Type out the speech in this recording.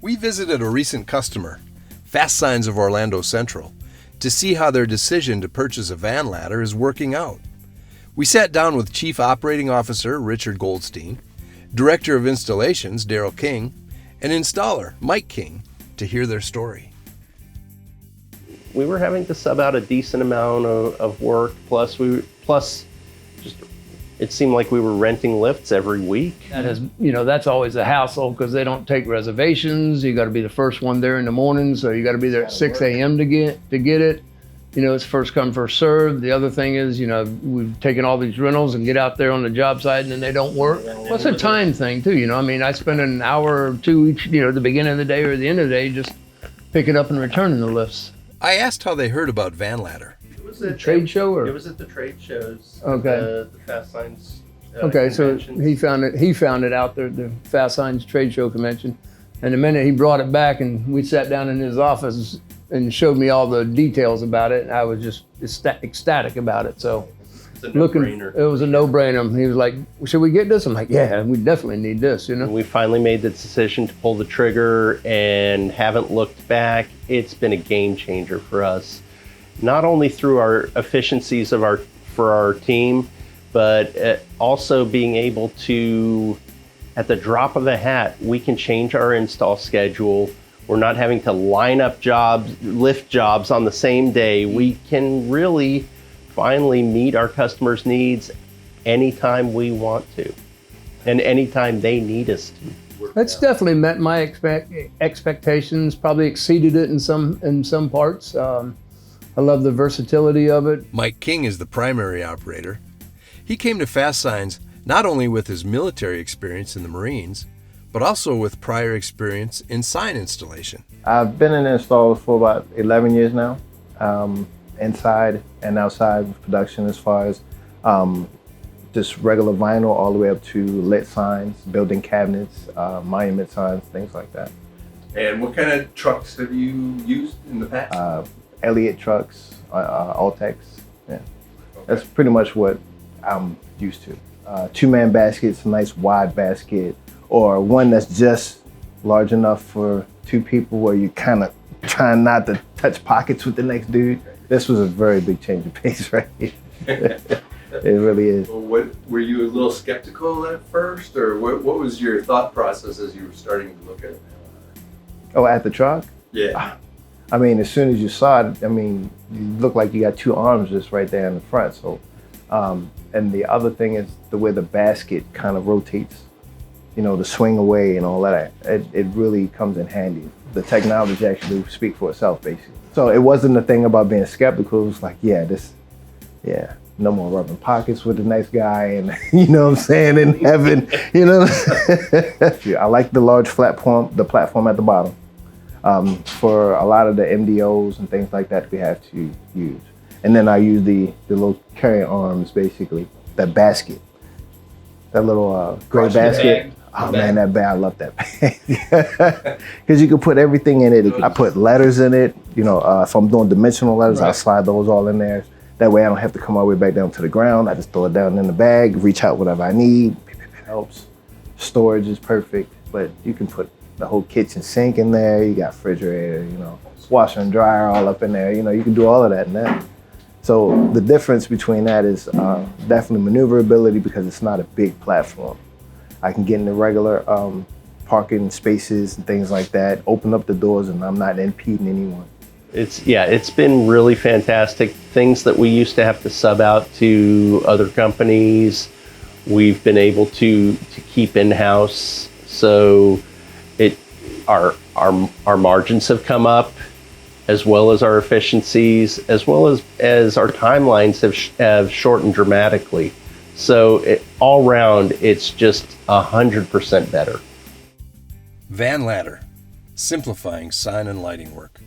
We visited a recent customer, FASTSIGNs of Orlando Central, to see how their decision to purchase a van ladder is working out. We sat down with Chief Operating Officer Richard Goldstein, Director of Installations Darrell King, and Installer Mike King to hear their story. We were having to sub out a decent amount of work, plus just it seemed like we were renting lifts every week. That is, that's always a hassle because they don't take reservations. You got to be the first one there in the morning, so you got to be there at 6 a.m. to get it. It's first come, first served. The other thing is, we've taken all these rentals and get out there on the job site and then they don't work. Well, it's a time thing too, I spend an hour or two each, at the beginning of the day or the end of the day, just picking up and returning the lifts. I asked how they heard about van ladder. Was it trade show or? It was at the trade shows. Okay. The FASTSIGNs. Okay, so conventions. he found it out there at the FASTSIGNs trade show convention, and the minute he brought it back and we sat down in his office and showed me all the details about it, I was just ecstatic about it. So it's a no-brainer. It was a no-brainer. He was like, "Should we get this?" I'm like, "Yeah, we definitely need this." We finally made the decision to pull the trigger and haven't looked back. It's been a game changer for us. Not only through our efficiencies for our team, but also being able to, at the drop of a hat, we can change our install schedule. We're not having to line up lift jobs on the same day. We can really finally meet our customers' needs anytime we want to, and anytime they need us to. That's definitely met my expectations, probably exceeded it in some parts. I love the versatility of it. Mike King is the primary operator. He came to FASTSIGNs not only with his military experience in the Marines, but also with prior experience in sign installation. I've been in installs for about 11 years now, inside and outside of production, as far as just regular vinyl all the way up to lit signs, building cabinets, monument signs, things like that. And what kind of trucks have you used in the past? Elliott trucks, Altex, yeah. Okay. That's pretty much what I'm used to. Two-man baskets, a nice wide basket, or one that's just large enough for two people where you kind of trying not to touch pockets with the next dude. This was a very big change of pace right here. It really is. Well, were you a little skeptical at first, or what was your thought process as you were starting to look at it? Oh, at the truck? Yeah. As soon as you saw it, you look like you got two arms just right there in the front. So, and the other thing is the way the basket kind of rotates, the swing away and all that. It really comes in handy. The technology actually speaks for itself, basically. So it wasn't the thing about being skeptical. It was like, no more rubbing pockets with the nice guy, and in heaven, I like the large platform at the bottom. For a lot of the MDOs and things like that we have to use. And then I use the little carrying arms, basically, that basket. That little gray basket. Oh man, that bag, I love that bag. Because you can put everything in it. I put letters in it. If I'm doing dimensional letters, I slide those all in there. That way I don't have to come all the way back down to the ground. I just throw it down in the bag, reach out whatever I need. It helps. Storage is perfect, but you can put the whole kitchen sink in there. You got refrigerator, washer and dryer all up in there. You can do all of that in there. So the difference between that is definitely maneuverability, because it's not a big platform. I can get in the regular parking spaces and things like that, open up the doors, and I'm not impeding anyone. It's been really fantastic. Things that we used to have to sub out to other companies, we've been able to keep in-house. So our margins have come up, as well as our efficiencies, as well as our timelines have shortened dramatically. So all round, it's just 100% better. Van ladder, simplifying sign and lighting work.